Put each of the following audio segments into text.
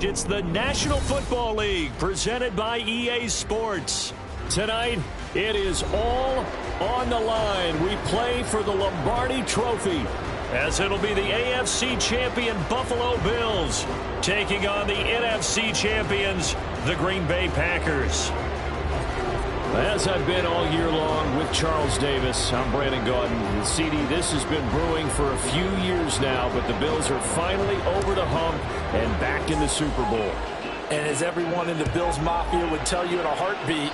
stage. It's the National Football League presented by EA Sports. Tonight, it is all on the line. We play for the Lombardi Trophy, as it'll be the AFC champion Buffalo Bills taking on the NFC champions, the Green Bay Packers. As I've been all year long with Charles Davis, I'm Brandon Gaudin. CD, this has been brewing for a few years now, but the Bills are finally over the hump and back in the Super Bowl. And as everyone in the Bills Mafia would tell you in a heartbeat,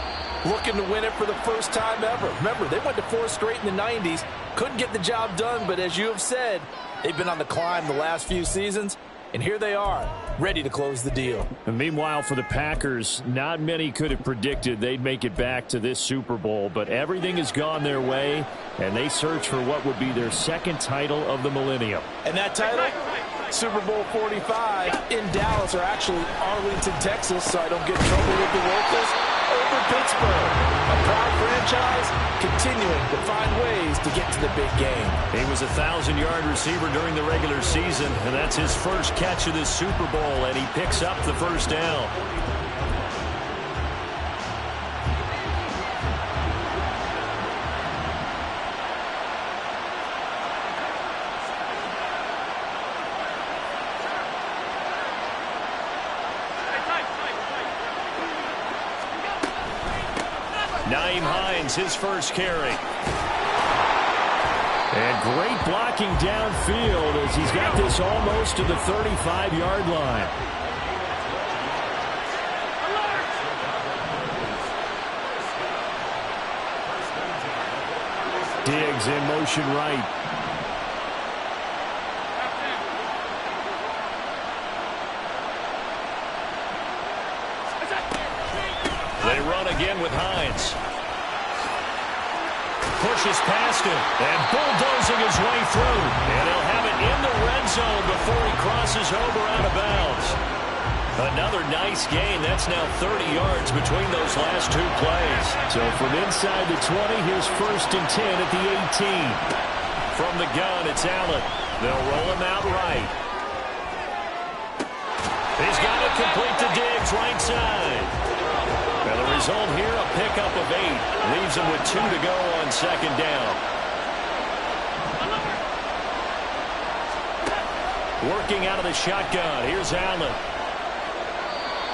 looking to win it for the first time ever. Remember, they went to 4 straight in the 90s, couldn't get the job done, but as you have said, they've been on the climb the last few seasons, and here they are, ready to close the deal. And meanwhile, for the Packers, not many could have predicted they'd make it back to this Super Bowl, but everything has gone their way, and they search for what would be their second title of the millennium. And that title, Super Bowl 45 in Dallas, or actually Arlington, Texas, so I don't get in trouble with the locals, over Pittsburgh. A proud franchise continuing to find ways to get to the big game. He was a 1,000-yard receiver during the regular season, and that's his first catch of this Super Bowl, and he picks up the first down. Nyheim Hines, his first carry. And great blocking downfield as he's got this almost to the 35-yard line. Diggs in motion right. They run again with Hines. Pushes past him and bulldozing his way through. And he'll have it in the red zone before he crosses over out of bounds. Another nice gain. That's now 30 yards between those last two plays. So from inside the 20, here's 1st and 10 at the 18. From the gun, it's Allen. They'll roll him out right. He's got it complete to Diggs, right side. And the result here, a pickup of 8. Leaves him with 2 to go on 2nd down. Working out of the shotgun. Here's Allen.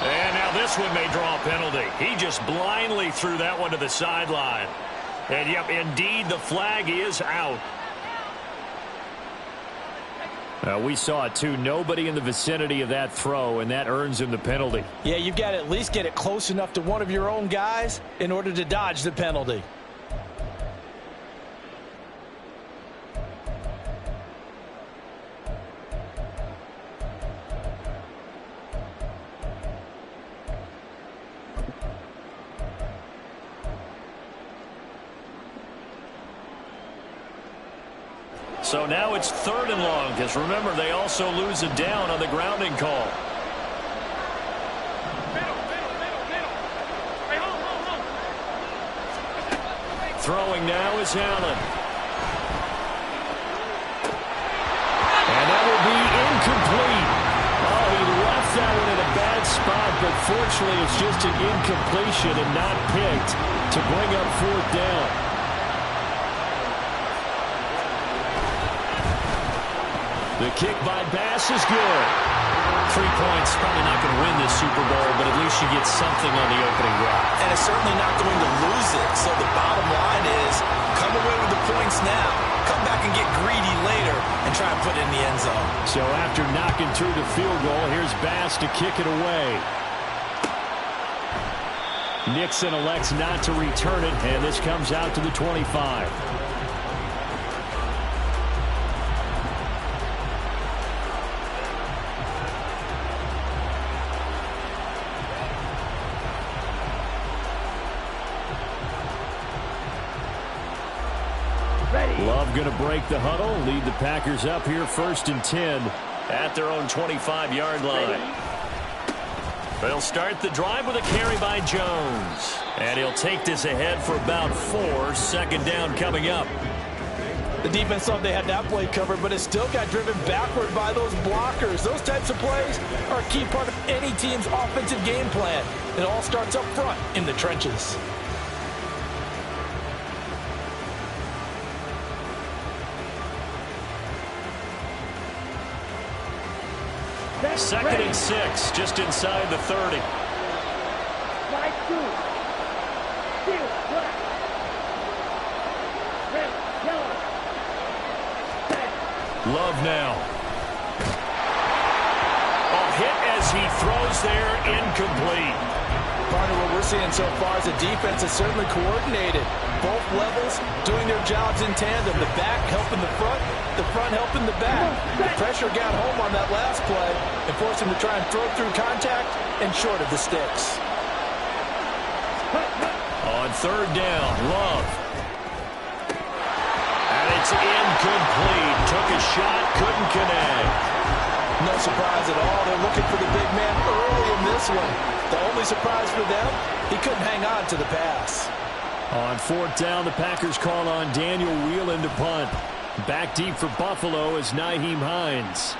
And now this one may draw a penalty. He just blindly threw that one to the sideline. And, yep, indeed, the flag is out. We saw it, too. Nobody in the vicinity of that throw, and that earns him the penalty. Yeah, you've got to at least get it close enough to one of your own guys in order to dodge the penalty. So now it's 3rd and long, because remember, they also lose a down on the grounding call. Throwing now is Allen. And that will be incomplete. Oh, he left that one in a bad spot, but fortunately it's just an incompletion and not picked to bring up 4th down. The kick by Bass is good. 3 points, probably not going to win this Super Bowl, but at least you get something on the opening drive. And it's certainly not going to lose it. So the bottom line is, come away with the points now. Come back and get greedy later and try and put it in the end zone. So after knocking through the field goal, here's Bass to kick it away. Nixon elects not to return it, and this comes out to the 25. Love going to break the huddle, lead the Packers up here 1st and 10 at their own 25-yard line. They'll start the drive with a carry by Jones. And he'll take this ahead for about 4. 2nd down coming up. The defense thought they had that play covered, but it still got driven backward by those blockers. Those types of plays are a key part of any team's offensive game plan. It all starts up front in the trenches. Second and 6, just inside the 30. Love now. Hit as he throws there, incomplete. Partner, what we're seeing so far is the defense is certainly coordinated. Both levels doing their jobs in tandem. The back helping the front helping the back. The pressure got home on that last play and forced him to try and throw through contact and short of the sticks. On third down, Love. And it's incomplete. Took a shot, couldn't connect. No surprise at all. They're looking for the big man early in this one. The only surprise for them, he couldn't hang on to the pass. On fourth down, the Packers call on Daniel Whelan to punt. Back deep for Buffalo is Nyheim Hines.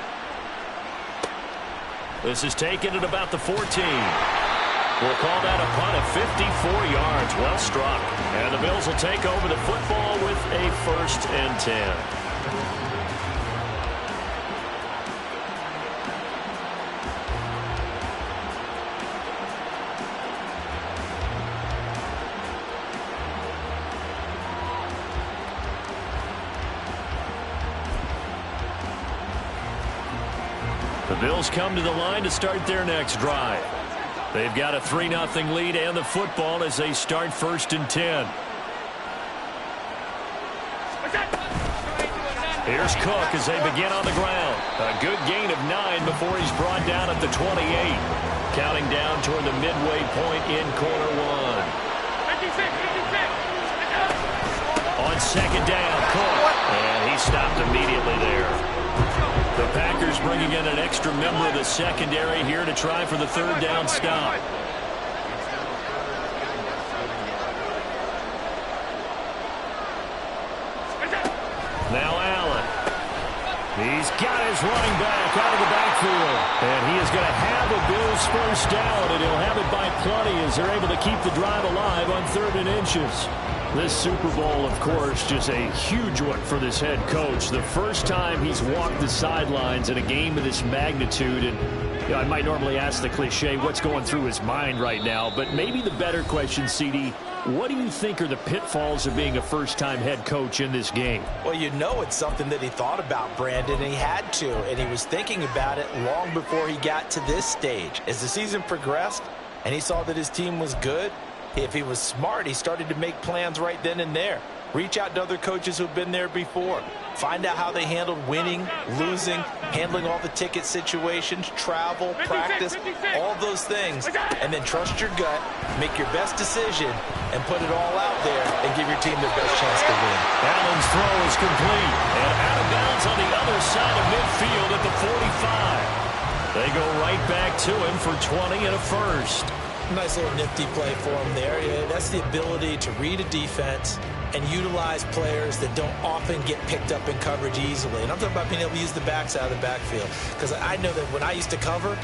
This is taken at about the 14. We'll call that a punt of 54 yards. Well struck. And the Bills will take over the football with a 1st and 10. The Bills come to the line to start their next drive. They've got a 3-0 lead and the football as they start 1st and 10. Here's Cook as they begin on the ground. A good gain of 9 before he's brought down at the 28. Counting down toward the midway point in quarter 1. On second down, Cook. And he stopped immediately there. The Packers bringing in an extra member of the secondary here to try for the 3rd down stop. Now Allen. He's got his running back out of the backfield. And he is going to have a Bills 1st down, and he'll have it by plenty as they're able to keep the drive alive on 3rd and inches. This Super Bowl, of course, just a huge one for this head coach. The first time he's walked the sidelines in a game of this magnitude. And you know, I might normally ask the cliche, what's going through his mind right now? But maybe the better question, CD, what do you think are the pitfalls of being a first-time head coach in this game? Well, you know it's something that he thought about, Brandon, and he had to. And he was thinking about it long before he got to this stage. As the season progressed and he saw that his team was good, if he was smart, he started to make plans right then and there. Reach out to other coaches who've been there before. Find out how they handled winning, losing, handling all the ticket situations, travel, practice, all those things. And then trust your gut, make your best decision, and put it all out there and give your team their best chance to win. Allen's throw is complete. And out of bounds on the other side of midfield at the 45. They go right back to him for 20 and a 1st. Nice little nifty play for him there. Yeah, that's the ability to read a defense and utilize players that don't often get picked up in coverage easily. And I'm talking about being able to use the backs out of the backfield. Because I know that when I used to cover,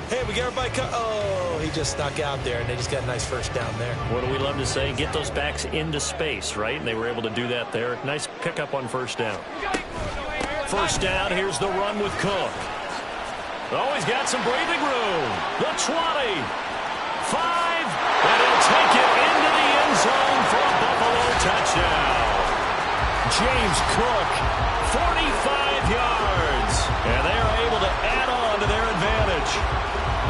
hey, we got everybody oh, he just snuck out there, and they just got a nice 1st down there. What do we love to say? Get those backs into space, right? And they were able to do that there. Nice pickup on 1st down. 1st down, here's the run with Cook. Oh, he's got some breathing room. The 20. 5, and he'll take it into the end zone for a Buffalo touchdown. James Cook, 45 yards, and they are able to add on to their advantage.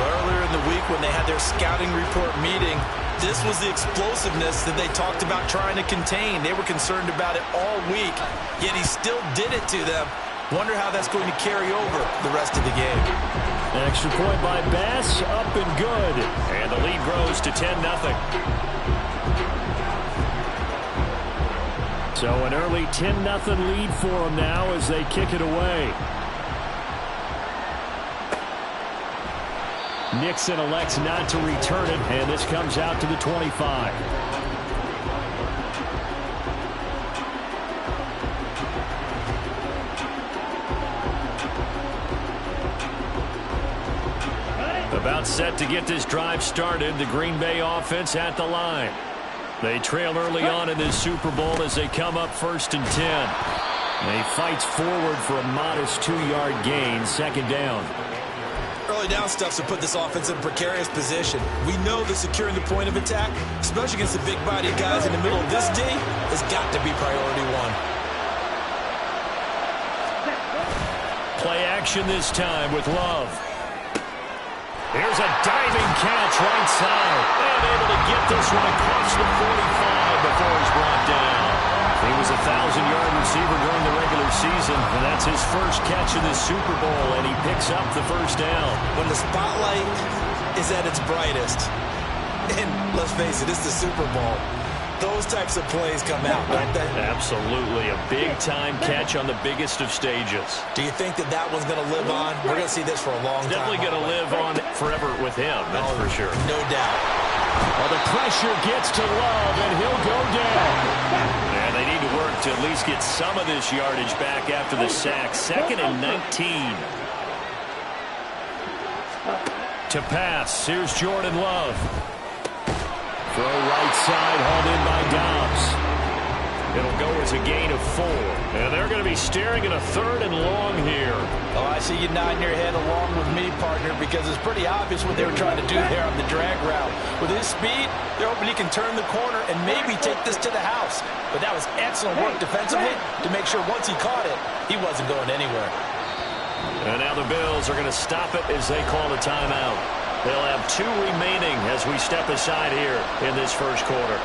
Earlier in the week when they had their scouting report meeting, this was the explosiveness that they talked about trying to contain. They were concerned about it all week, yet he still did it to them. Wonder how that's going to carry over the rest of the game. Extra point by Bass, up and good. And the lead grows to 10-0. So an early 10-0 lead for them now as they kick it away. Nixon elects not to return it, and this comes out to the 25. About set to get this drive started. The Green Bay offense at the line. They trail early on in this Super Bowl as they come up 1st and 10. He fights forward for a modest 2-yard gain, 2nd down. Early down stuff to put this offense in a precarious position. We know that securing the point of attack, especially against the big-bodied guys in the middle of this D, has got to be priority one. Play action this time with Love. Here's a diving catch right side. And able to get this one across the 45 before he's brought down. He was a 1,000-yard receiver during the regular season, and that's his first catch in this Super Bowl, and he picks up the 1st down. When the spotlight is at its brightest, and let's face it, it's the Super Bowl, those types of plays come out, don't they? Absolutely. A big-time catch on the biggest of stages. Do you think that that one's going to live on? We're going to see this for a long time. Definitely going to live on forever with him, that's for sure. No doubt. Well, the pressure gets to Love, and he'll go down. And they need to work to at least get some of this yardage back after the sack. 2nd and 19. To pass, here's Jordan Love. Throw right side, hauled in by Dobbs. It'll go as a gain of 4. And they're going to be staring at a 3rd and long here. Oh, I see you nodding your head along with me, partner, because it's pretty obvious what they were trying to do there on the drag route. With his speed, they're hoping he can turn the corner and maybe take this to the house. But that was excellent work defensively to make sure once he caught it, he wasn't going anywhere. And now the Bills are going to stop it as they call a timeout. They'll have 2 remaining as we step aside here in this first quarter.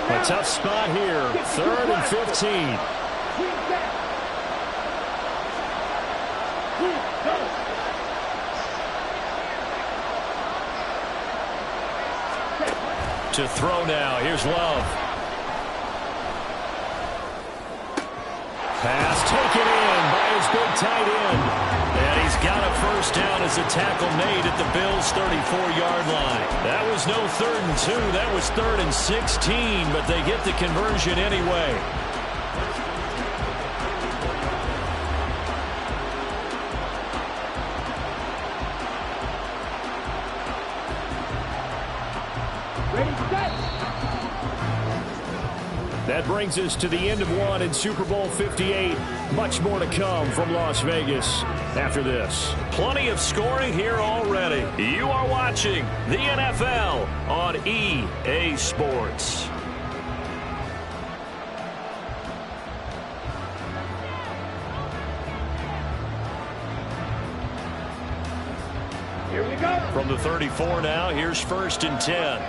A tough spot here. 3rd and 15. To throw now. Here's Love. Pass taken in by his big tight end. And he's got a 1st down as a tackle made at the Bills' 34-yard line. That was no 3rd and 2. That was 3rd and 16, but they get the conversion anyway. That brings us to the end of one in Super Bowl 58. Much more to come from Las Vegas after this. Plenty of scoring here already. You are watching the NFL on EA Sports. Here we go. From the 34 now, here's 1st and 10.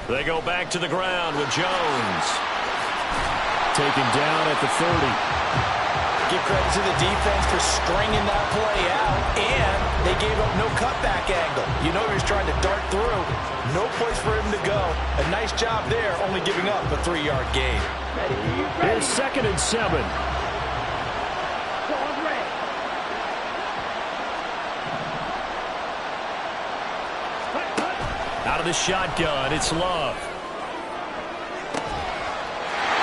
They go back to the ground with Jones. Taken down at the 30. Give credit to the defense for stringing that play out, and they gave up no cutback angle. You know he was trying to dart through. No place for him to go. A nice job there, only giving up a 3-yard gain. Here's 2nd and 7. Out of the shotgun, it's Love.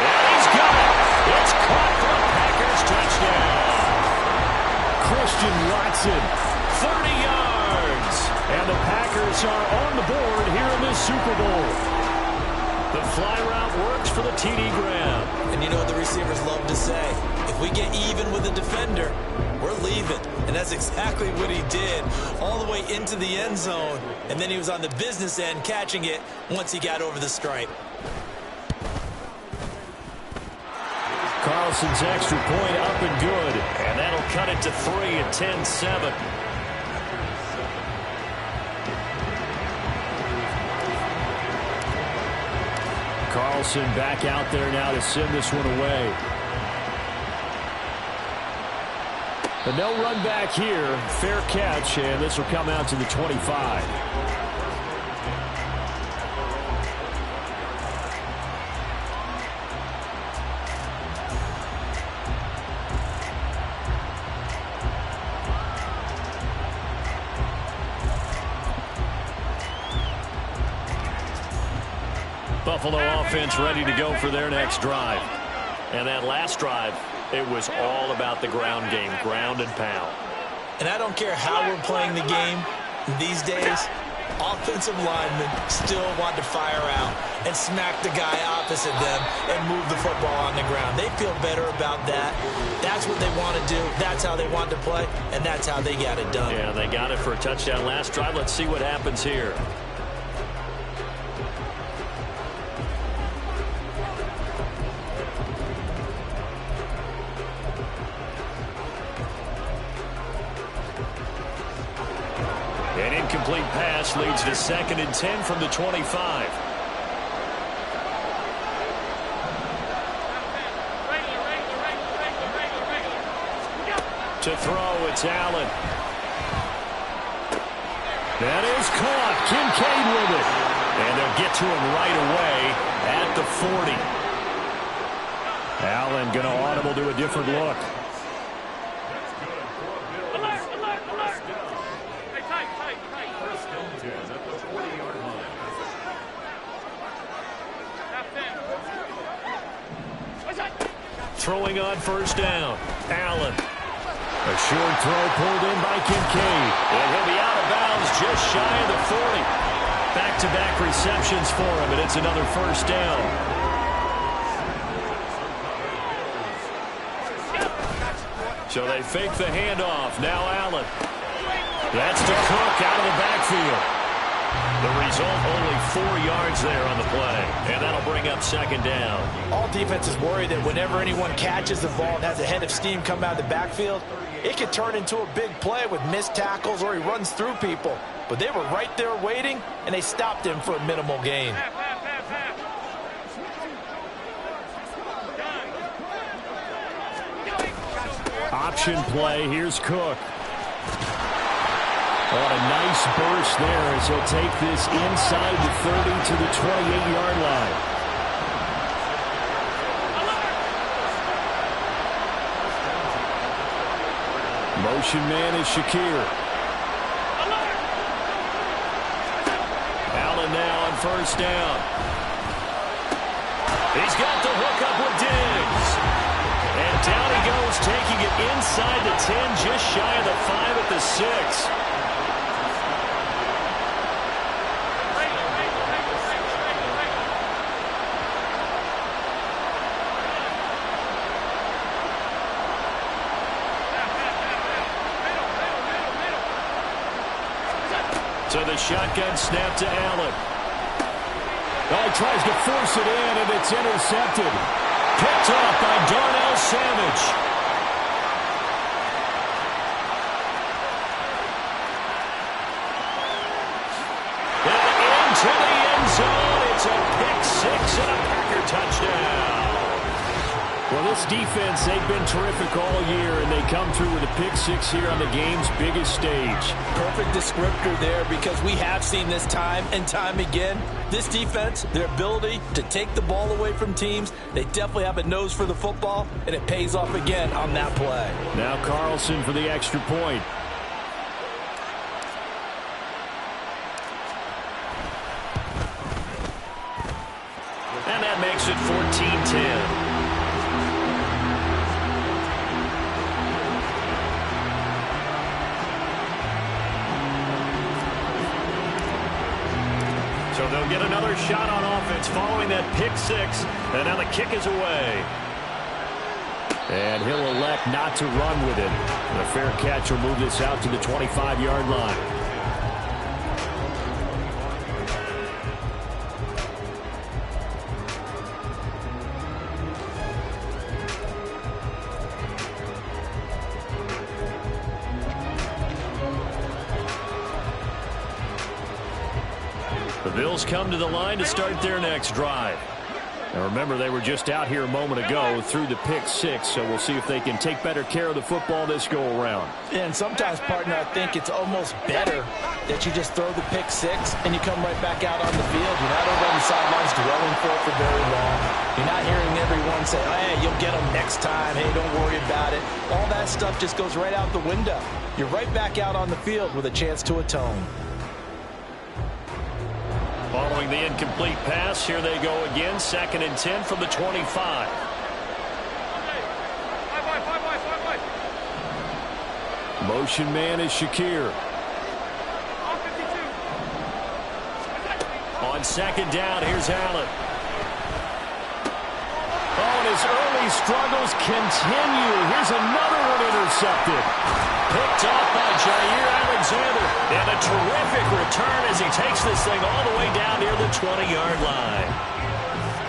And he's got it. It's caught for a Packers touchdown. Christian Watson, 30 yards. And the Packers are on the board here in this Super Bowl. The fly route works for the TD Graham. And you know what the receivers love to say? If we get even with a defender, we're leaving. And that's exactly what he did, all the way into the end zone. And then he was on the business end catching it once he got over the stripe. Carlson's extra point up and good. And that'll cut it to 3 at 10-7. Carlson back out there now to send this one away. But no run back here. Fair catch, and this will come out to the 25. Buffalo offense ready to go for their next drive. And that last drive, it was all about the ground game, ground and pound. And I don't care how we're playing the game these days, offensive linemen still want to fire out and smack the guy opposite them and move the football on the ground. They feel better about that. That's what they want to do. That's how they want to play, and that's how they got it done. Yeah, they got it for a touchdown last drive. Let's see what happens here. An incomplete pass leads to 2nd and 10 from the 25. To throw, it's Allen. That is caught. Kincaid with it. And they'll get to him right away at the 40. Allen going to audible to a different look. Throwing on first down. Allen. A short throw pulled in by Kincaid. And he'll be out of bounds just shy of the 40. Back-to-back receptions for him, and it's another first down. So they fake the handoff. Now Allen. That's to Cook out of the backfield. The result, only 4 yards there on the play. And that'll bring up 2nd down. All defenses worry that whenever anyone catches the ball and has a head of steam come out of the backfield, it could turn into a big play with missed tackles or he runs through people. But they were right there waiting, and they stopped him for a minimal gain. Option play. Here's Cook. Oh, a nice burst there as he'll take this inside the 30 to the 28-yard line. Motion man is Shakir. Allen now on first down. He's got the hook up with Diggs. And down he goes, taking it inside the 10, just shy of the 5 at the 6. So the shotgun snap to Allen. Oh, he tries to force it in, and it's intercepted. Picked up by Darnell Savage. And into the end zone. It's a pick-6 and a Packer touchdown. Well, this defense, they've been terrific all year, and they come through with a pick-6 here on the game's biggest stage. Perfect descriptor there, because we have seen this time and time again. This defense, their ability to take the ball away from teams, they definitely have a nose for the football, and it pays off again on that play. Now Carlson for the extra point. And that makes it 14-10. So they'll get another shot on offense following that pick-6, and now the kick is away. And he'll elect not to run with it. And a fair catch will move this out to the 25-yard line. The Bills come to the line to start their next drive. Now remember, they were just out here a moment ago through the pick-6, so we'll see if they can take better care of the football this go-around. And sometimes, partner, I think it's almost better that you just throw the pick-6 and you come right back out on the field. You're not over on the sidelines dwelling for very long. You're not hearing everyone say, hey, you'll get them next time. Hey, don't worry about it. All that stuff just goes right out the window. You're right back out on the field with a chance to atone. Following the incomplete pass. Here they go again. 2nd and 10 from the 25. Motion man is Shakir. On 2nd down, here's Allen. Oh, and his early struggles continue. Here's another one intercepted. Picked off by Jair Alexander. And a terrific return as he takes this thing all the way down near the 20-yard line.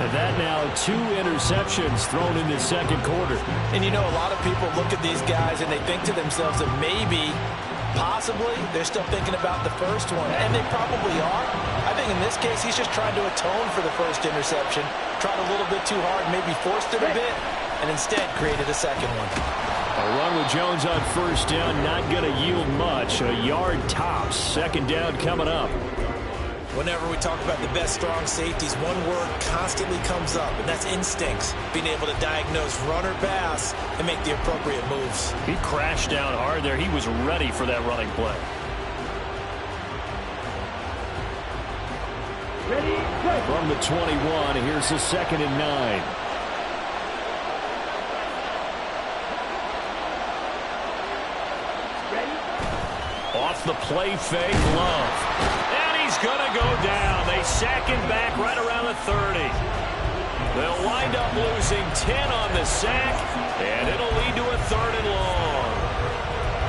And that now 2 interceptions thrown in the 2nd quarter. And you know, a lot of people look at these guys and they think to themselves that maybe, possibly, they're still thinking about the first one. And they probably are. I think in this case, he's just trying to atone for the first interception. Tried a little bit too hard, maybe forced it a bit, and instead created a second one. A run with Jones on 1st down, not going to yield much. A yard tops. 2nd down coming up. Whenever we talk about the best strong safeties, one word constantly comes up, and that's instincts. Being able to diagnose run or pass and make the appropriate moves. He crashed down hard there. He was ready for that running play. Ready, go. From the 21, here's the 2nd and 9. Off the play fake, Love. And he's going to go down. They sack him back right around the 30. They'll wind up losing 10 on the sack, and it'll lead to a 3rd and long.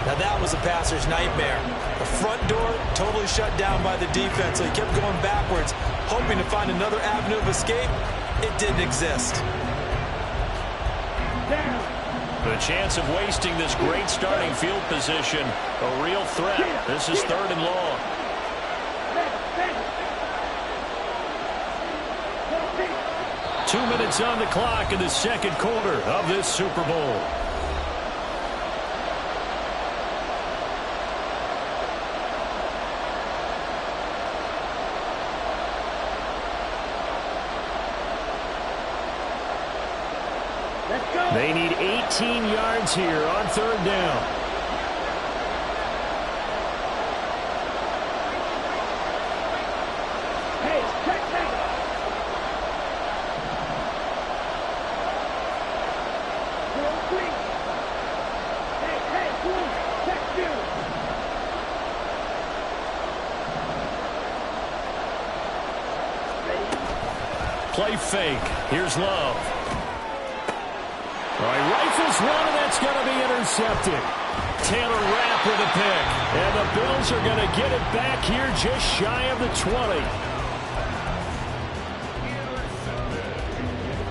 Now that was a passer's nightmare. The front door totally shut down by the defense, so he kept going backwards, hoping to find another avenue of escape. It didn't exist. The chance of wasting this great starting field position, a real threat. This is 3rd and long. 2 minutes on the clock in the 2nd quarter of this Super Bowl. They need 18 yards here on 3rd down. Hey, check. Hey, cool. Check you. Play fake. Here's Love. All right, rifles one, and that's going to be intercepted. Taylor Rapp with a pick. And the Bills are going to get it back here just shy of the 20.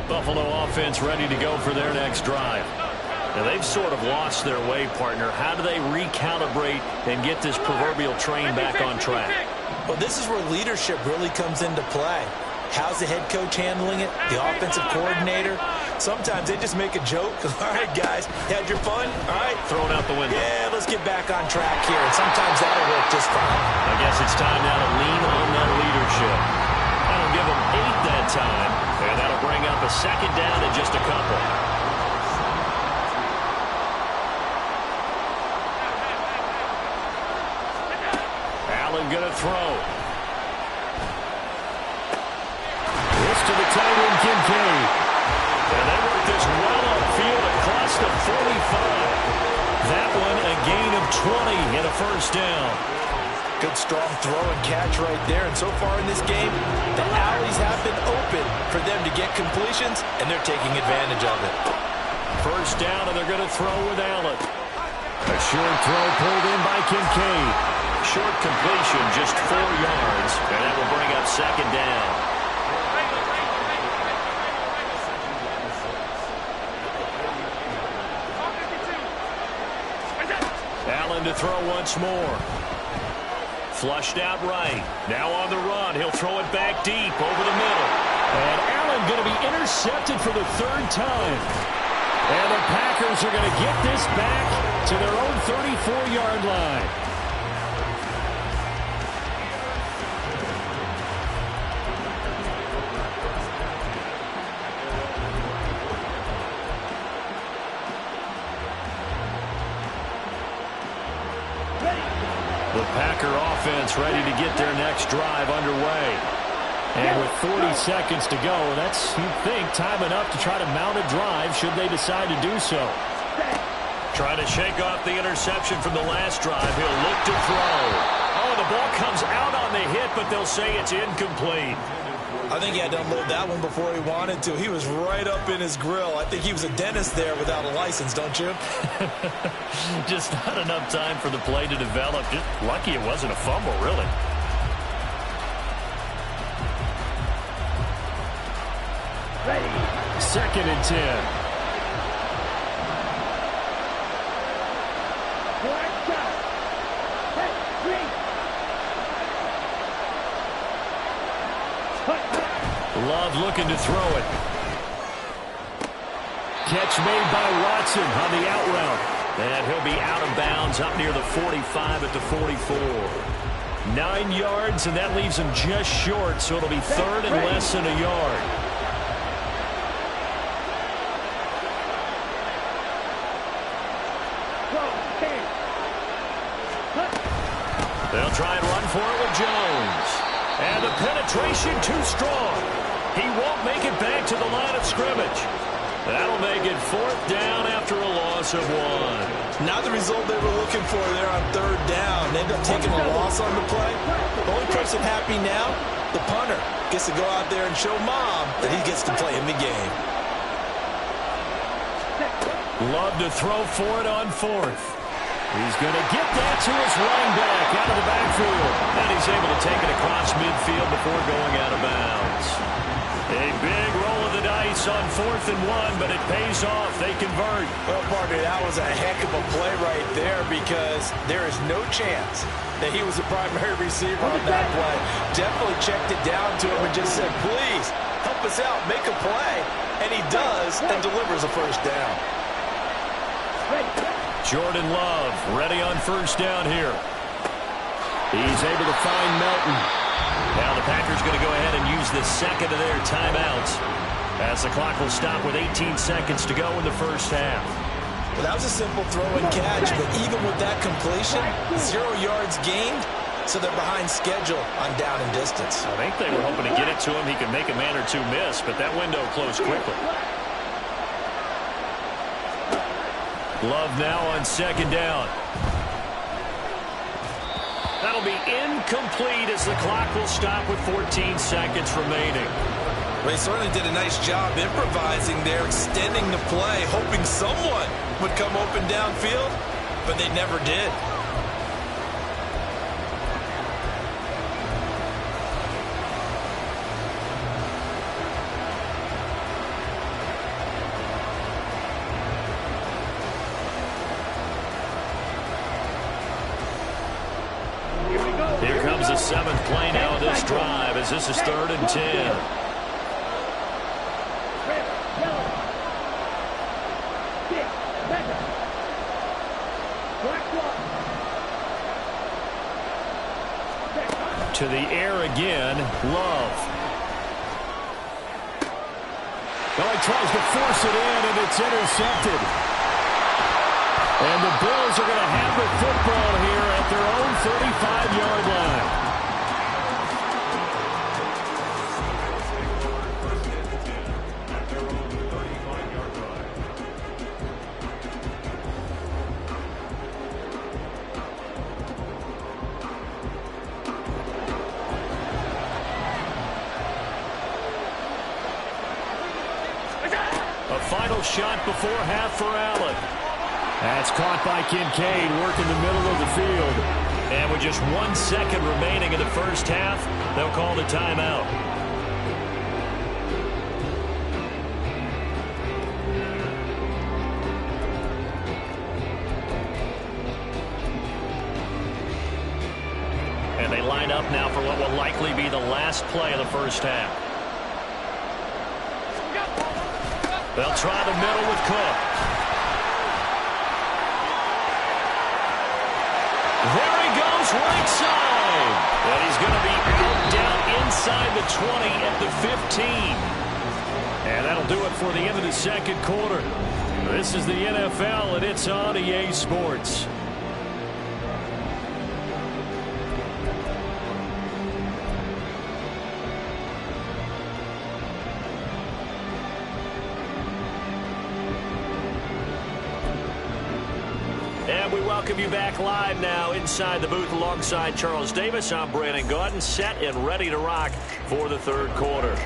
Buffalo offense ready to go for their next drive. Now, they've sort of lost their way, partner. How do they recalibrate and get this proverbial train back on track? Well, this is where leadership really comes into play. How's the head coach handling it? The offensive coordinator? Sometimes they just make a joke. All right, guys, had your fun? All right. Throw it out the window. Yeah, let's get back on track here. And sometimes that'll work just fine. I guess it's time now to lean on that leadership. That'll give them 8 that time. And that'll bring up a 2nd down in just a couple. Allen going to throw. This to the tight end, Kincaid. And they work this well upfield across the 45. That one a gain of 20 and a 1st down. Good strong throw and catch right there. And so far in this game, the alleys have been open for them to get completions, and they're taking advantage of it. 1st down, and they're going to throw with Allen. A short throw pulled in by Kincaid. Short completion, just 4 yards, and that will bring up 2nd down. Allen to throw once more. Flushed out right. Now on the run. He'll throw it back deep over the middle. And Allen going to be intercepted for the 3rd time. And the Packers are going to get this back to their own 34-yard line. The Packer offense ready to get their next drive underway. And with 40 seconds to go, that's, you'd think, time enough to try to mount a drive should they decide to do so. Trying to shake off the interception from the last drive. He'll look to throw. Oh, the ball comes out on the hit, but they'll say it's incomplete. I think he had to unload that one before he wanted to. He was right up in his grill. I think he was a dentist there without a license, don't you? Just not enough time for the play to develop. Just lucky it wasn't a fumble, really. Ready. 2nd and 10. Black shot. Hey, green. Love looking to throw it. Catch made by Watson on the out route. And he'll be out of bounds up near the 45 at the 44. 9 yards, and that leaves him just short, so it'll be 3rd and less than a yard. They'll try and run for it with Jones. And the penetration too strong. He won't make it back to the line of scrimmage. That'll make it 4th down after a loss of 1. Not the result they were looking for there on 3rd down. They ended up taking a loss on the play. The only person happy now, the punter, gets to go out there and show Mom that he gets to play in the game. Love to throw for it on 4th. He's going to get that to his running back out of the backfield. And he's able to take it across midfield before going out of bounds. A big roll of the dice on 4th and 1, but it pays off. They convert. Well, partner, that was a heck of a play right there because there is no chance that he was the primary receiver on that play. Definitely checked it down to him and just said, please, help us out, make a play. And he does and delivers a 1st down. Jordan Love ready on 1st down here. He's able to find Melton. Now the Packers going to go ahead and use the 2nd of their timeouts as the clock will stop with 18 seconds to go in the 1st half. Well, that was a simple throw and catch, but even with that completion, 0 yards gained, so they're behind schedule on down and distance. I think they were hoping to get it to him. He could make a man or two miss, but that window closed quickly. Love now on 2nd down. That'll be incomplete as the clock will stop with 14 seconds remaining. They certainly did a nice job improvising there, extending the play, hoping someone would come open downfield, but they never did. Here comes the 7th play now of this drive as this is 3rd and 10. To the air again, Love. Well, he tries to force it in, and it's intercepted. And the Bills are going to have the football here at their own 35-yard line. A final shot before half for Allen. That's caught by Kincaid, working the middle of the field. And with just 1 second remaining in the 1st half, they'll call the timeout. And they line up now for what will likely be the last play of the 1st half. They'll try the middle with Cook. There he goes, right side. And he's going to be out down inside the 20 at the 15. And that'll do it for the end of the 2nd quarter. This is the NFL, and it's on EA Sports. welcome you back live now inside the booth alongside Charles Davis. I'm Brandon Gaudin, set and ready to rock for the third quarter.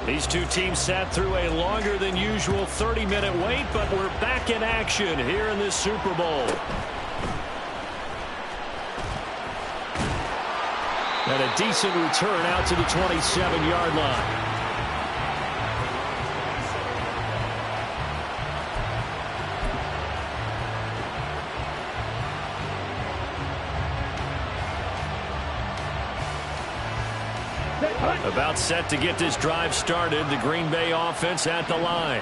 These two teams sat through a longer than usual 30-minute wait, but we're back in action here in this Super Bowl. And a decent return out to the 27-yard line. About set to get this drive started, the Green Bay offense at the line.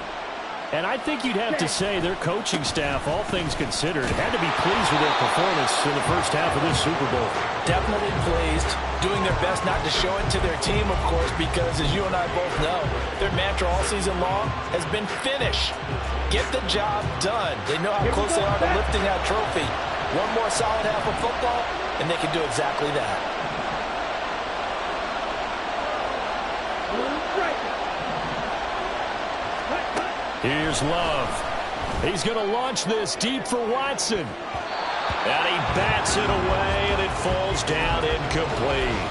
And I think you'd have to say their coaching staff, all things considered, had to be pleased with their performance in the first half of this Super Bowl. Definitely pleased, doing their best not to show it to their team, of course, because as you and I both know, their mantra all season long has been finish. Get the job done. They know how close they are to lifting that trophy. One more solid half of football, and they can do exactly that. Here's Love. He's going to launch this deep for Watson. And he bats it away, and it falls down incomplete.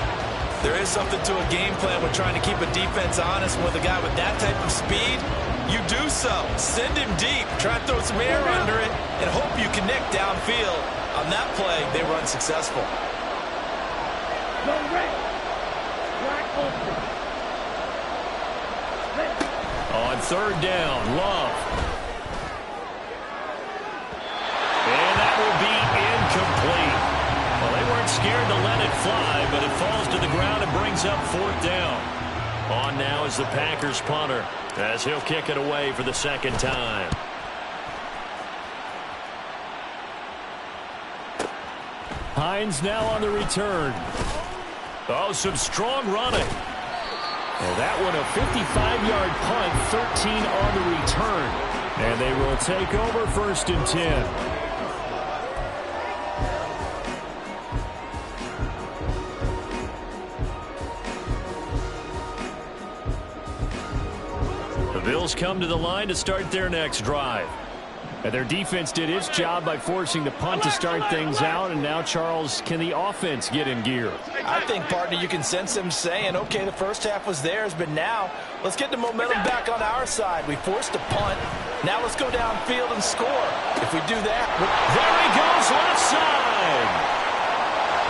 There is something to a game plan with trying to keep a defense honest with a guy with that type of speed. You do so. Send him deep. Try to throw some air under it and hope you connect downfield. On that play, they were unsuccessful. On third down, Love. And that will be incomplete. Well, they weren't scared to let it fly, but it falls to the ground and brings up fourth down. On now is the Packers punter, as he'll kick it away for the second time. Hines now on the return. Oh, some strong running. And that one a 55-yard punt, 13 on the return. And they will take over first and 10. The Bills come to the line to start their next drive. And their defense did its job by forcing the punt to start things out. And now, Charles, can the offense get in gear? I think, partner, you can sense them saying, okay, the first half was theirs, but now let's get the momentum back on our side. We forced a punt. Now let's go downfield and score. If we do that, there he goes, left side.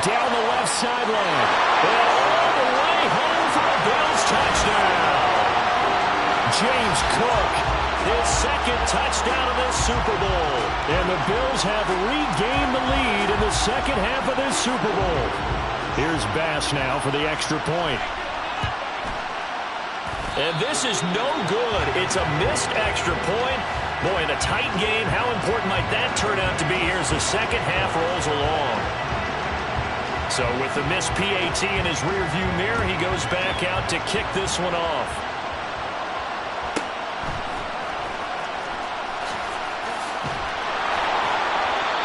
Down the left sideline. And all the way home for a Bills touchdown. James Cook, his second touchdown of this Super Bowl. And the Bills have regained the lead in the second half of this Super Bowl. Here's Bass now for the extra point. And this is no good. It's a missed extra point. Boy, in a tight game, how important might that turn out to be here as the second half rolls along? So with the missed PAT in his rearview mirror, he goes back out to kick this one off.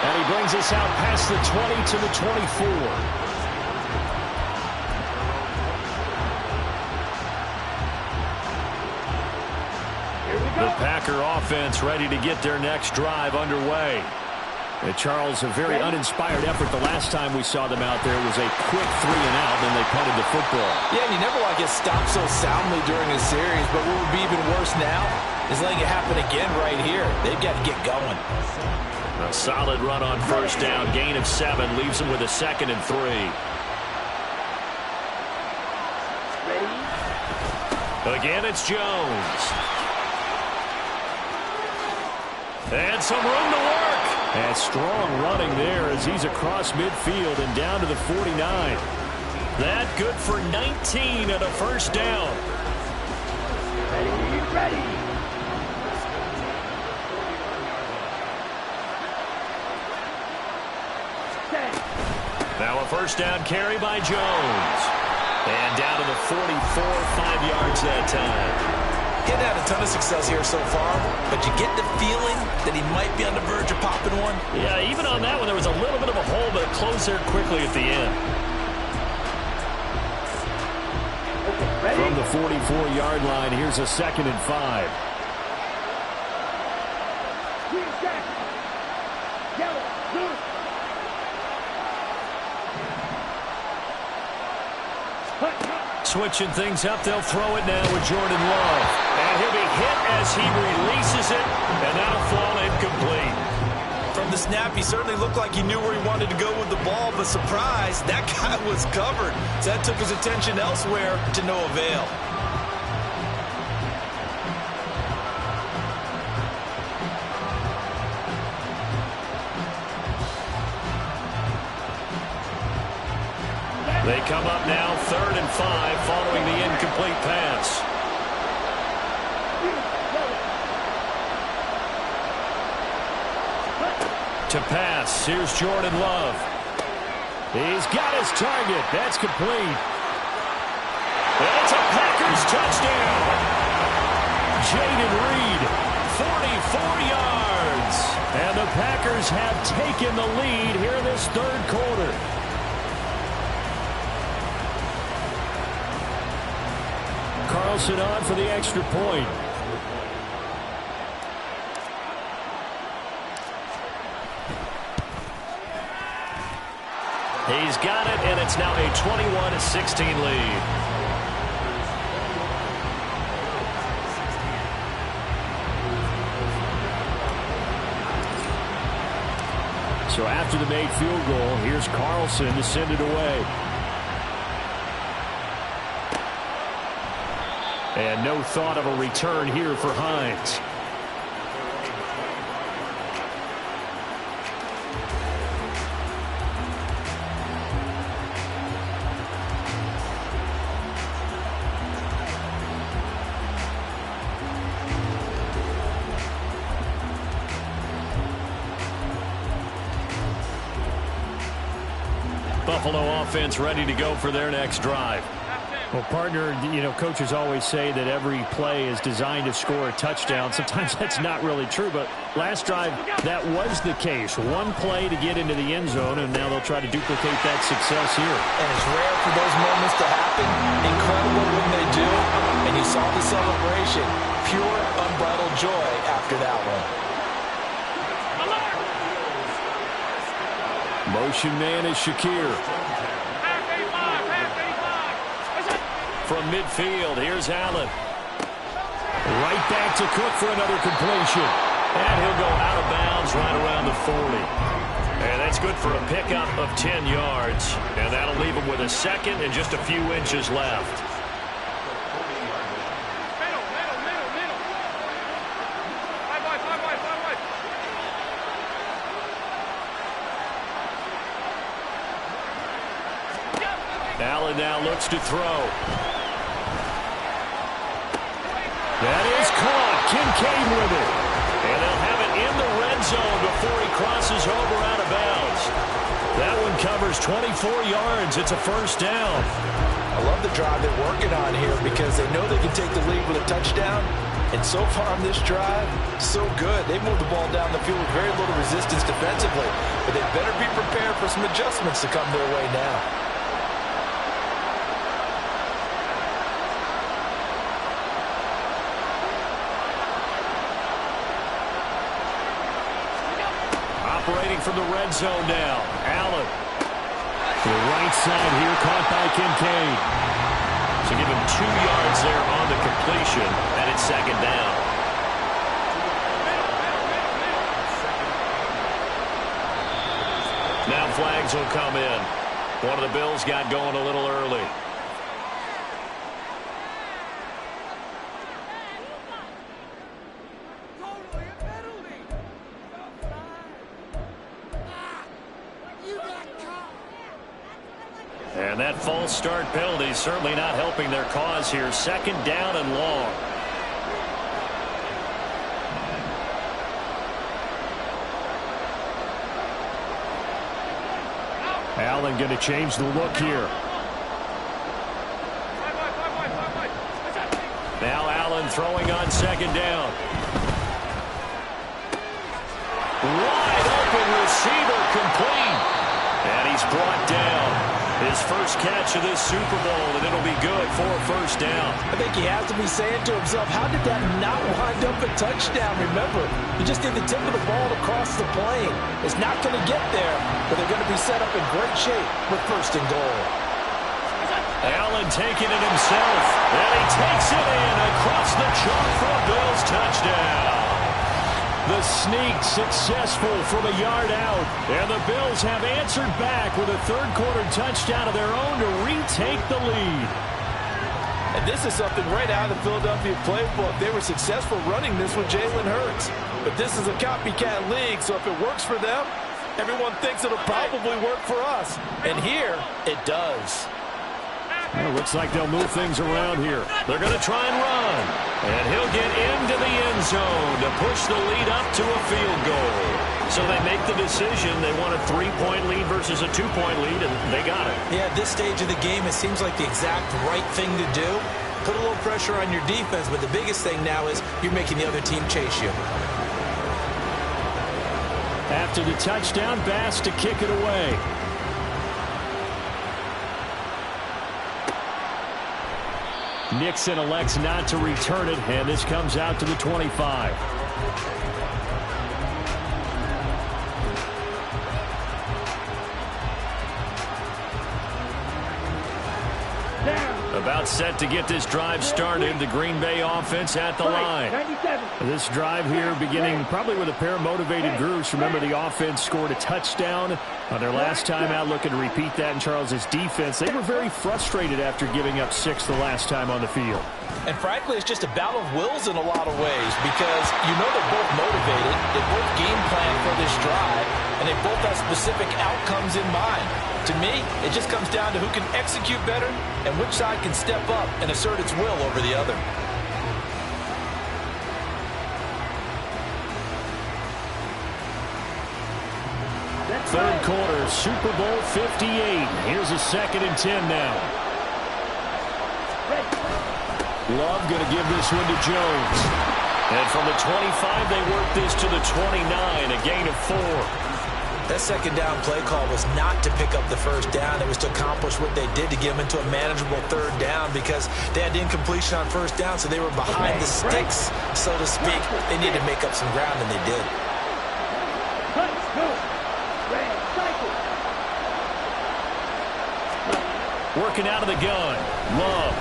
And he brings us out past the 20 to the 24. The Packer offense ready to get their next drive underway. And Charles, a very uninspired effort the last time we saw them out there. It was a quick 3-and-out, and they punted the football. Yeah, and you never want to get stopped so soundly during a series, but what would be even worse now is letting it happen again right here. They've got to get going. A solid run on first down. Gain of 7 leaves them with a 2nd and 3. Again, it's Jones. And some room to work. And strong running there as he's across midfield and down to the 49. That good for 19 and a first down. Ready. Now a first down carry by Jones. And down to the 44, 5 yards that time. He hadn't had a ton of success here so far, but you get the feeling that he might be on the verge of popping one. Yeah, even on that one, there was a little bit of a hole, but it closed there quickly at the end. From the 44-yard line, here's a 2nd and 5. switching things up. They'll throw it now with Jordan Love. And he'll be hit as he releases it, and that'll fall incomplete. From the snap, he certainly looked like he knew where he wanted to go with the ball, but surprise, that guy was covered. So that took his attention elsewhere to no avail. They come up now 3rd and 5 following the incomplete pass. To pass, here's Jordan Love. He's got his target. That's complete. And it's a Packers touchdown. Jayden Reed, 44 yards. And the Packers have taken the lead here in this 3rd quarter. Carlson on for the extra point. He's got it, and it's now a 21-16 lead. So after the made field goal, here's Carlson to send it away. And no thought of a return here for Hines. Buffalo offense ready to go for their next drive. Well, partner, coaches always say that every play is designed to score a touchdown. Sometimes that's not really true, but last drive, that was the case. One play to get into the end zone, and now they'll try to duplicate that success here. And it's rare for those moments to happen. Incredible when they do. And you saw the celebration. Pure, unbridled joy after that one. Motion man is Shakir. From midfield, here's Allen. Right back to Cook for another completion. And he'll go out of bounds right around the 40. And that's good for a pickup of 10 yards. And that'll leave him with a second and just a few inches left. Allen now looks to throw. That is caught. Kincaid with it. And they'll have it in the red zone before he crosses over out of bounds. That one covers 24 yards. It's a first down. I love the drive they're working on here because they know they can take the lead with a touchdown. And so far on this drive, so good. They moved the ball down the field with very little resistance defensively. But they better be prepared for some adjustments to come their way now. Operating from the red zone now. Allen. To the right side here, caught by Kincaid. So give him 2 yards there on the completion, and it's second down. Now flags will come in. One of the Bills got going a little early. And that false start penalty certainly not helping their cause here. Second down and long. Allen going to change the look here. Now Allen throwing on second down. Wide open receiver complete. And he's brought down. His first catch of this Super Bowl, and it'll be good for a first down. I think he has to be saying to himself, how did that not wind up a touchdown? Remember, you just need the tip of the ball to cross the plane. It's not going to get there, but they're going to be set up in great shape with first and goal. Allen taking it himself, and he takes it in across the chalk for a Bills touchdown. The sneak successful from a yard out, and the Bills have answered back with a third-quarter touchdown of their own to retake the lead. And this is something right out of the Philadelphia playbook. They were successful running this with Jalen Hurts. But this is a copycat league, so if it works for them, everyone thinks it'll probably work for us. And here, it does. Well, looks like they'll move things around here. They're going to try and run. And he'll get into the end zone to push the lead up to a field goal. So they make the decision. They want a 3-point lead versus a 2-point lead, and they got it. Yeah, at this stage of the game, it seems like the exact right thing to do. Put a little pressure on your defense, but the biggest thing now is you're making the other team chase you. After the touchdown, Bass to kick it away. Nixon elects not to return it, and this comes out to the 25. About set to get this drive started. The Green Bay offense at the line. This drive here beginning probably with a pair of motivated groups. Remember, the offense scored a touchdown on their last time out, looking to repeat that in Charles's defense. They were very frustrated after giving up 6 the last time on the field. And frankly, it's just a battle of wills in a lot of ways because you know they're both motivated. They both game plan for this drive, and they both have specific outcomes in mind. To me, it just comes down to who can execute better and which side can step up and assert its will over the other. Third quarter, Super Bowl 58. Here's a 2nd and 10 now. Love going to give this one to Jones. And from the 25, they work this to the 29, a gain of 4. That second down play call was not to pick up the first down. It was to accomplish what they did to get them into a manageable third down because they had incompletion on first down, so they were behind the sticks, so to speak. They needed to make up some ground, and they did. Working out of the gun. Love.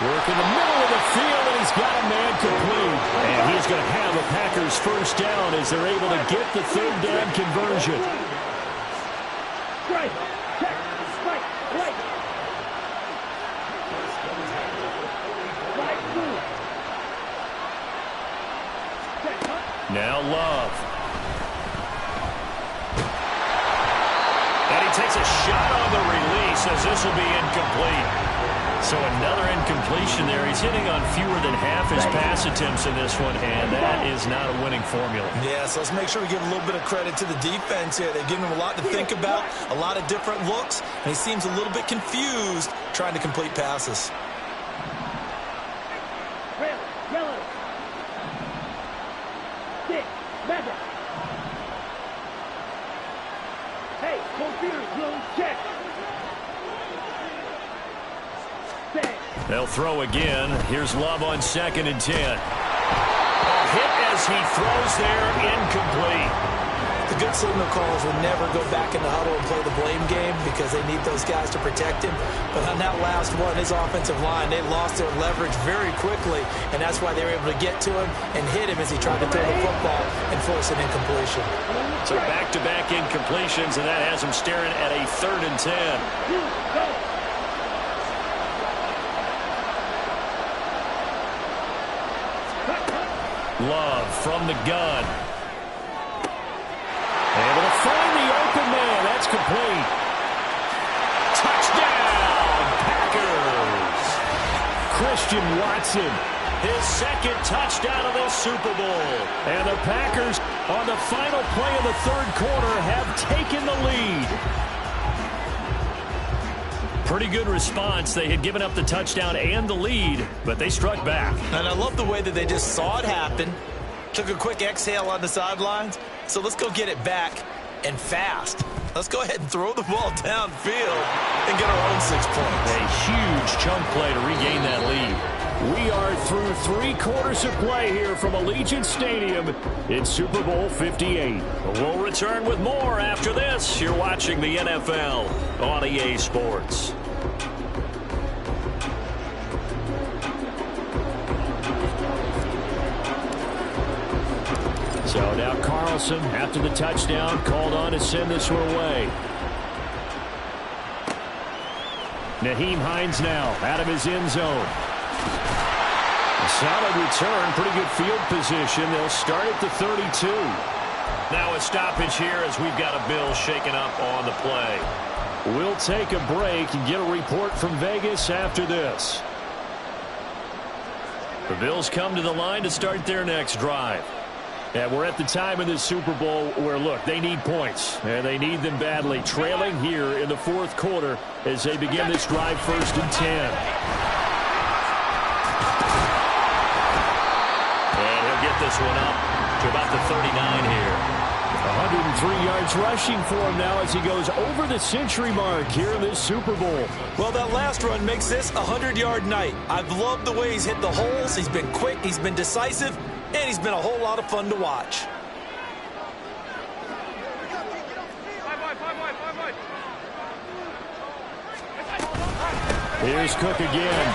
Work in the middle of the field, and he's got a man complete. And he's going to have a Packers first down as they're able to get the third down conversion. Strike, check, strike, right. Now Love. And he takes a shot on the release as this will be incomplete. So another incompletion there. He's hitting on fewer than half his pass attempts in this one, and that is not a winning formula. Yeah, so let's make sure we give a little bit of credit to the defense here. They've given him a lot to think about, a lot of different looks, and he seems a little bit confused trying to complete passes. Red, yellow. 6, magic. Hey, computer, room check. They'll throw again. Here's Love on 2nd and 10. A hit as he throws there, incomplete. The good signal calls will never go back in the huddle and play the blame game because they need those guys to protect him. But on that last one, his offensive line, they lost their leverage very quickly, and that's why they were able to get to him and hit him as he tried to throw the football and force an incompletion. So back-to-back incompletions, and that has him staring at a 3rd and 10. Love from the gun. Able to find the open man. That's complete. Touchdown, Packers. Christian Watson, his 2nd touchdown of the Super Bowl. And the Packers, on the final play of the 3rd quarter, have taken the lead. Pretty good response. They had given up the touchdown and the lead, but they struck back. And I love the way that they just saw it happen, took a quick exhale on the sidelines. So let's go get it back and fast. Let's go ahead and throw the ball downfield and get our own 6 points. A huge chunk play to regain that lead. We are through 3 quarters of play here from Allegiant Stadium in Super Bowl 58. We'll return with more after this. You're watching the NFL on EA Sports. So now Carlson, after the touchdown, called on to send this one away. Nyheim Hines now out of his end zone. A solid return, pretty good field position. They'll start at the 32. Now a stoppage here as we've got a Bills shaken up on the play. We'll take a break and get a report from Vegas after this. The Bills come to the line to start their next drive. And we're at the time in this Super Bowl where, look, they need points. And they need them badly. Trailing here in the 4th quarter as they begin this drive 1st and 10. And he'll get this one up to about the 39 here. 103 yards rushing for him now as he goes over the century mark here in this Super Bowl. Well, that last run makes this a 100-yard night. I've loved the way he's hit the holes. He's been quick. He's been decisive. And he's been a whole lot of fun to watch. Here's Cook again.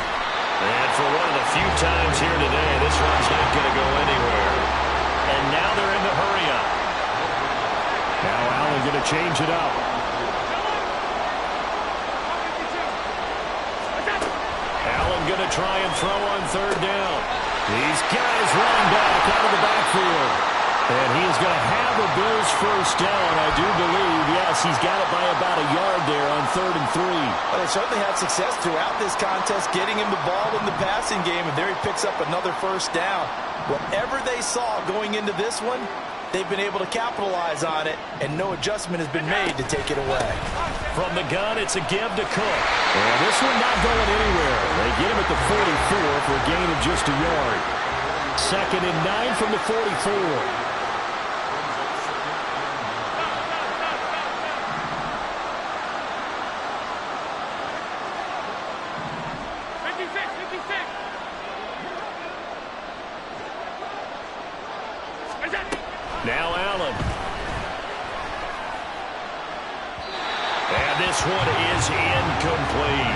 And for one of the few times here today, this one's not going to go anywhere. And now they're in the hurry up. Now Allen going to change it up. Allen going to try and throw on 3rd down. These guys running back out of the backfield. And he is going to have the Bills 1st down, I do believe. Yes, he's got it by about a yard there on 3rd and 3. Well, they certainly had success throughout this contest, getting him the ball in the passing game, and there he picks up another 1st down. Whatever they saw going into this one, they've been able to capitalize on it, and no adjustment has been made to take it away. From the gun, it's a give to Cook. And this one not going anywhere. They get him at the 44 for a gain of just a yard. 2nd and 9 from the 44. Now Allen. And this one is incomplete.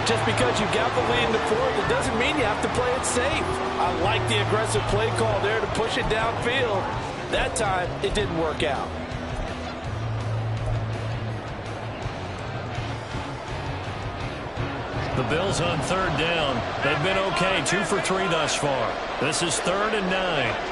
Just because you got the lead in the 4th, it doesn't mean you have to play it safe. I like the aggressive play call there to push it downfield. That time, it didn't work out. The Bills on 3rd down. They've been okay, 2 for 3 thus far. This is 3rd and 9.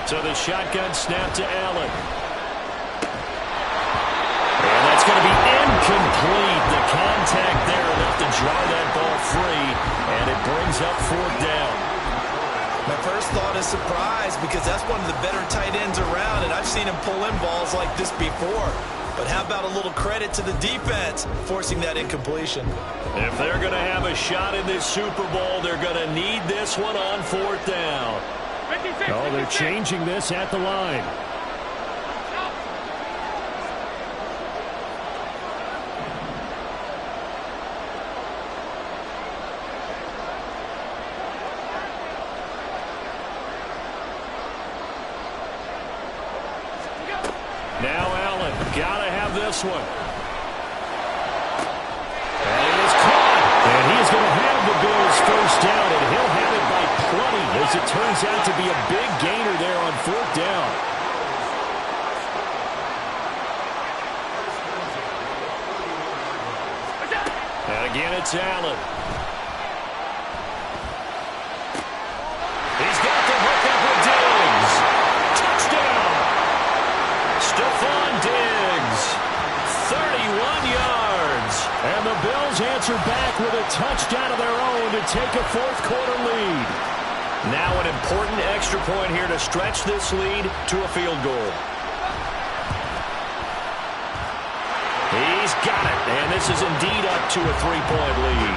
So the shotgun snap to Allen. And that's going to be incomplete. The contact there enough to draw that ball free. And it brings up 4th down. My first thought is surprise because that's one of the better tight ends around, and I've seen him pull in balls like this before. But how about a little credit to the defense forcing that incompletion? If they're going to have a shot in this Super Bowl, they're going to need this one on 4th down. Oh, they're changing this at the line. Now Allen, gotta have this one. And it is caught. And he is going to have the Bills 1st down, and he'll have it by plenty, as it turns out to be a big gainer there on 4th down. And again, it's Allen. He's got the hook up with Diggs. Touchdown! Stephon Diggs, 31 yards. And the Bills answer back with a touchdown of their own to take a 4th quarter lead. Now an important extra point here to stretch this lead to a field goal. He's got it, and this is indeed up to a 3-point lead.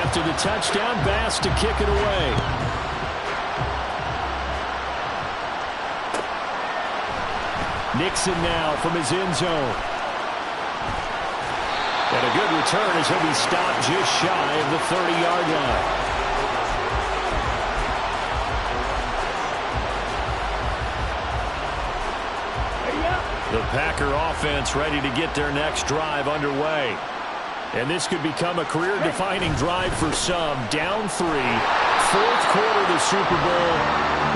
after the touchdown. Bass to kick it away. Nixon now from his end zone. And a good return as he'll be stopped just shy of the 30-yard line. The Packer offense ready to get their next drive underway. And this could become a career-defining drive for some. Down 3, fourth quarter of the Super Bowl.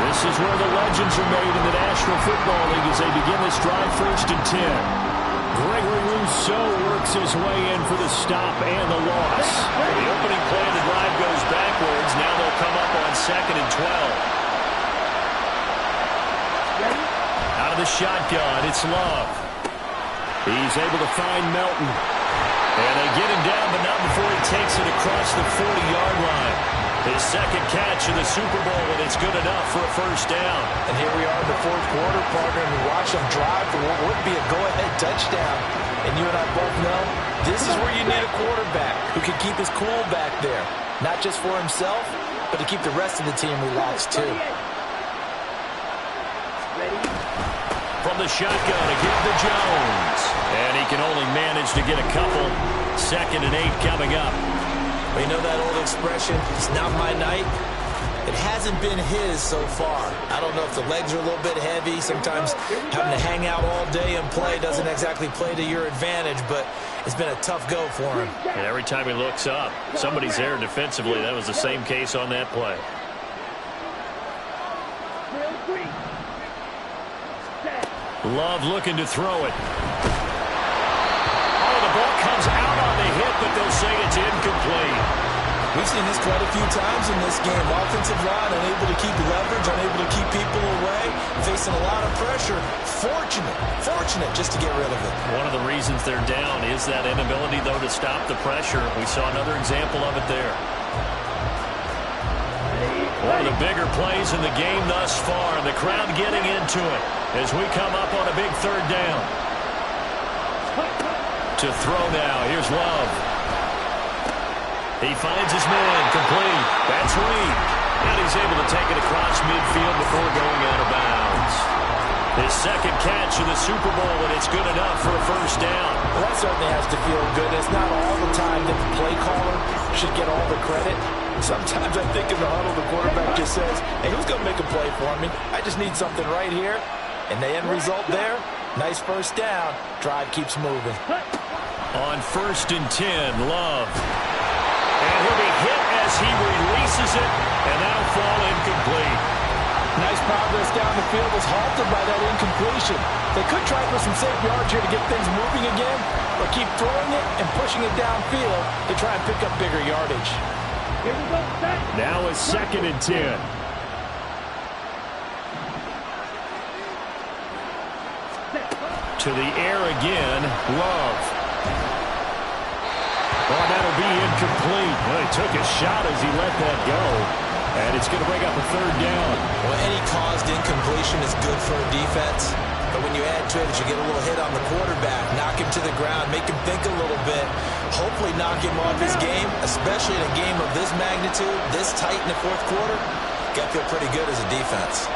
This is where the legends are made in the National Football League as they begin this drive 1st and 10. Gregory Rousseau works his way in for the stop and the loss. The opening play of the drive goes backwards. Now they'll come up on 2nd and 12. Out of the shotgun, it's Love. He's able to find Melton. And they get him down, but not before he takes it across the 40-yard line. His second catch of the Super Bowl, and it's good enough for a first down. And here we are in the fourth quarter, partner, and we watch them drive for what would be a go-ahead touchdown. And you and I both know this is where you need a quarterback who can keep his cool back there. Not just for himself, but to keep the rest of the team relaxed, too. From the shotgun, a give to Jones. And he can only manage to get a couple. 2nd and 8 coming up. Well, you know that old expression, it's not my night? It hasn't been his so far. I don't know if the legs are a little bit heavy. Sometimes having to hang out all day and play doesn't exactly play to your advantage, but it's been a tough go for him. And every time he looks up, somebody's there defensively. That was the same case on that play. Love looking to throw it. Oh, the ball comes out on the hit, but they'll say it's incomplete. We've seen this quite a few times in this game. Offensive line unable to keep leverage, unable to keep people away, facing a lot of pressure. Fortunate just to get rid of it. One of the reasons they're down is that inability, though, to stop the pressure. We saw another example of it there. One of the bigger plays in the game thus far, and the crowd getting into it as we come up on a big 3rd down. To throw now, here's Love. He finds his man, complete. That's Reed. And he's able to take it across midfield before going out of bounds. His second catch of the Super Bowl, and it's good enough for a first down. Well, that certainly has to feel good. It's not all the time that the play caller should get all the credit. Sometimes I think in the huddle, the quarterback just says, hey, who's going to make a play for me? I just need something right here. And the end result there, nice first down. Drive keeps moving. On 1st and 10, Love. And he'll be hit as he releases it, and that'll fall incomplete. Nice progress down the field was halted by that incompletion. They could try for some safe yards here to get things moving again, or keep throwing it and pushing it downfield to try and pick up bigger yardage. Now it's 2nd and 10. To the air again, Love. Oh, that'll be incomplete. Well, he took a shot as he let that go. And it's going to bring up a 3rd down. Well, any caused incompletion is good for a defense. But when you add to it, you get a little hit on the quarterback, knock him to the ground, make him think a little bit, hopefully knock him off his game, especially in a game of this magnitude, this tight in the fourth quarter. Got to feel pretty good as a defense.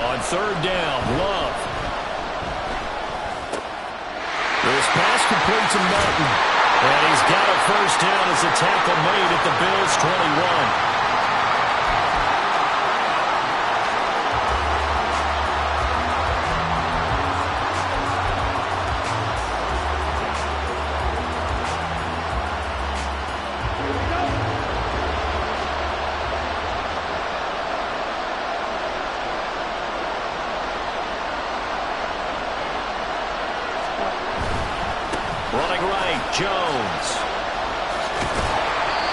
On 3rd down, Love. This pass complete to Melton. And he's got a first down as the tackle made at the Bills' 21. Running right, Jones.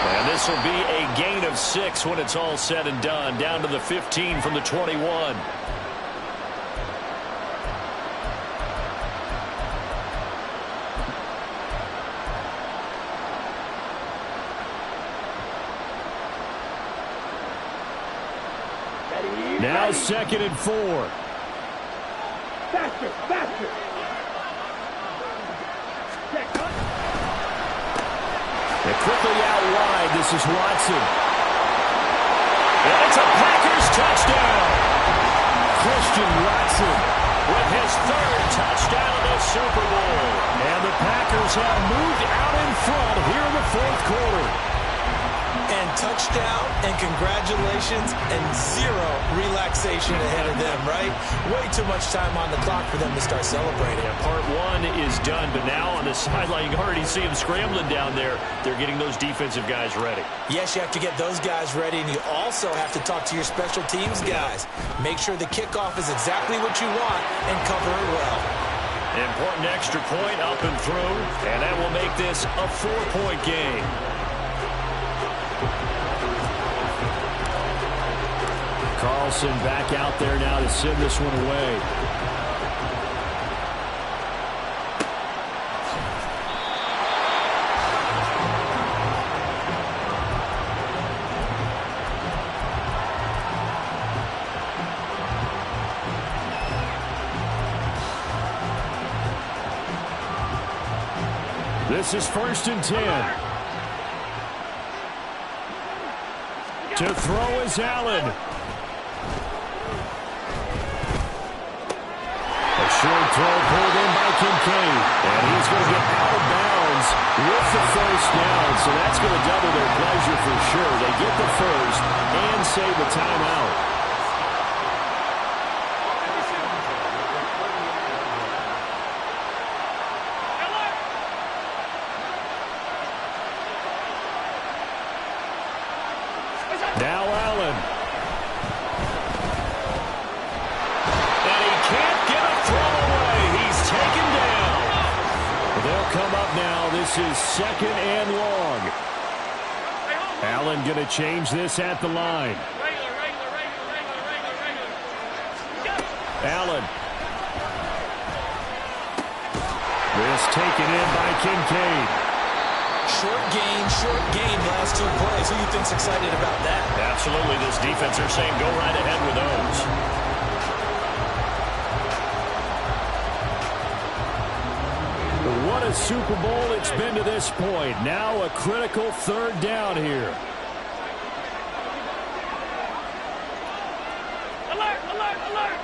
And this will be a gain of 6 when it's all said and done. Down to the 15 from the 21. Now 2nd and 4. Faster. quickly out wide. This is Watson. And it's a Packers touchdown. Christian Watson with his third touchdown of the Super Bowl. And the Packers have moved out in front here in the fourth quarter. And touchdown and congratulations and zero relaxation ahead of them, right? Way too much time on the clock for them to start celebrating. Yeah, part one is done, but now on the sideline, you can already see them scrambling down there. They're getting those defensive guys ready. Yes, you have to get those guys ready, and you also have to talk to your special teams guys. Make sure the kickoff is exactly what you want and cover it well. Important extra point up and through, and that will make this a 4-point game. Carlson back out there now to send this one away. This is 1st and 10. To throw is Allen. Short throw pulled in by Kincaid. And he's going to get out of bounds with the first down. So that's going to double their pleasure for sure. They get the first and save the timeout. Now Allen. Come up now. This is 2nd and long. Allen going to change this at the line. Allen. This taken in by Kincaid. Short gain last 2 plays. Who do you think's excited about that? Absolutely. This defense are saying go right ahead with those. What a Super Bowl it's been to this point. Now a critical 3rd down here. Alert, alert, alert.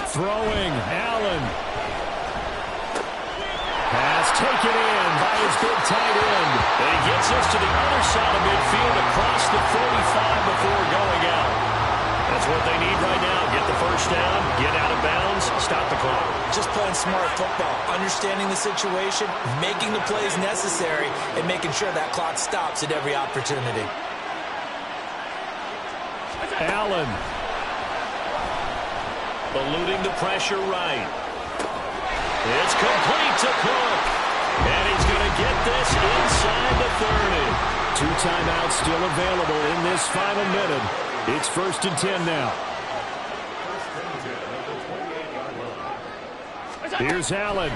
Throwing, Allen. Pass taken in by his big tight end. And he gets us to the other side of midfield across the 45 before going out. That's what they need right now. Get the first down, get out of bounds, stop the clock. Just playing smart football, understanding the situation, making the plays necessary, and making sure that clock stops at every opportunity. Allen. Eluding the pressure right. It's complete to Cook. And he's going to get this inside the 30. 2 timeouts still available in this final minute. It's 1st and 10 now. Here's Allen.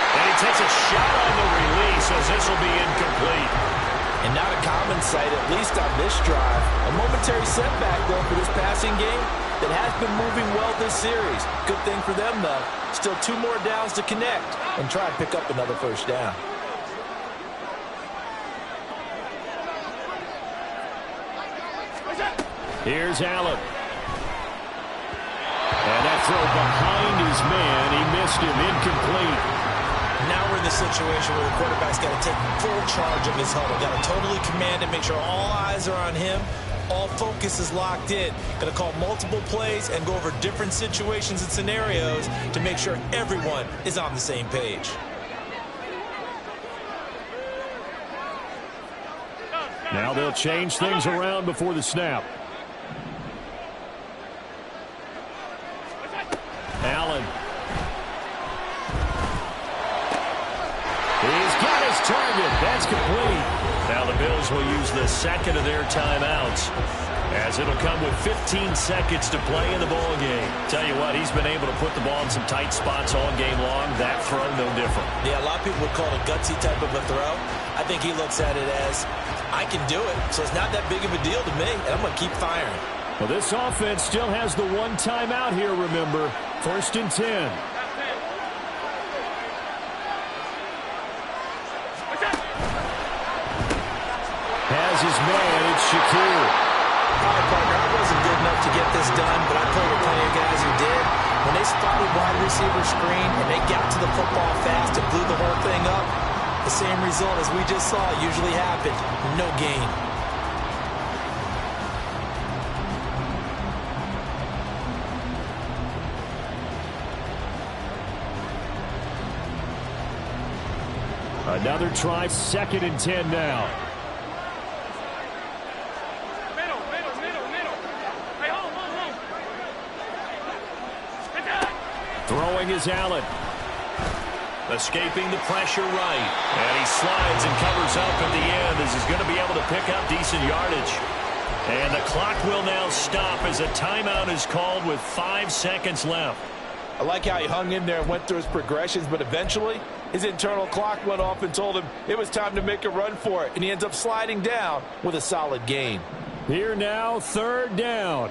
And he takes a shot on the release as this will be incomplete. And not a common sight, at least on this drive. A momentary setback, though, for this passing game that has been moving well this series. Good thing for them, though. Still 2 more downs to connect and try and pick up another first down. Here's Allen. And that throw behind his man. He missed him. Incomplete. Now we're in the situation where the quarterback's got to take full charge of his huddle. Got to totally command it, make sure all eyes are on him. All focus is locked in. Got to call multiple plays and go over different situations and scenarios to make sure everyone is on the same page. Now they'll change things around before the snap. Allen. He's got his target. That's complete. Now the Bills will use the second of their timeouts, as it'll come with 15 seconds to play in the ball game. Tell you what, he's been able to put the ball in some tight spots all game long. That throw, no different. Yeah, a lot of people would call it a gutsy type of a throw. I think he looks at it as, I can do it, so it's not that big of a deal to me, and I'm going to keep firing. Well, this offense still has the one timeout here, remember. 1st and 10. Has his man, it's Shakir. All right, partner, I wasn't good enough to get this done, but I played with plenty of guys who did. When they spotted wide receiver screen and they got to the football fast and blew the whole thing up, the same result as we just saw usually happened. No gain. Another try, 2nd and 10 now. Throwing is Allen. Escaping the pressure right. And he slides and covers up at the end as he's going to be able to pick up decent yardage. And the clock will now stop as a timeout is called with 5 seconds left. I like how he hung in there and went through his progressions, but eventually his internal clock went off and told him it was time to make a run for it, and he ends up sliding down with a solid gain. Here now, 3rd down.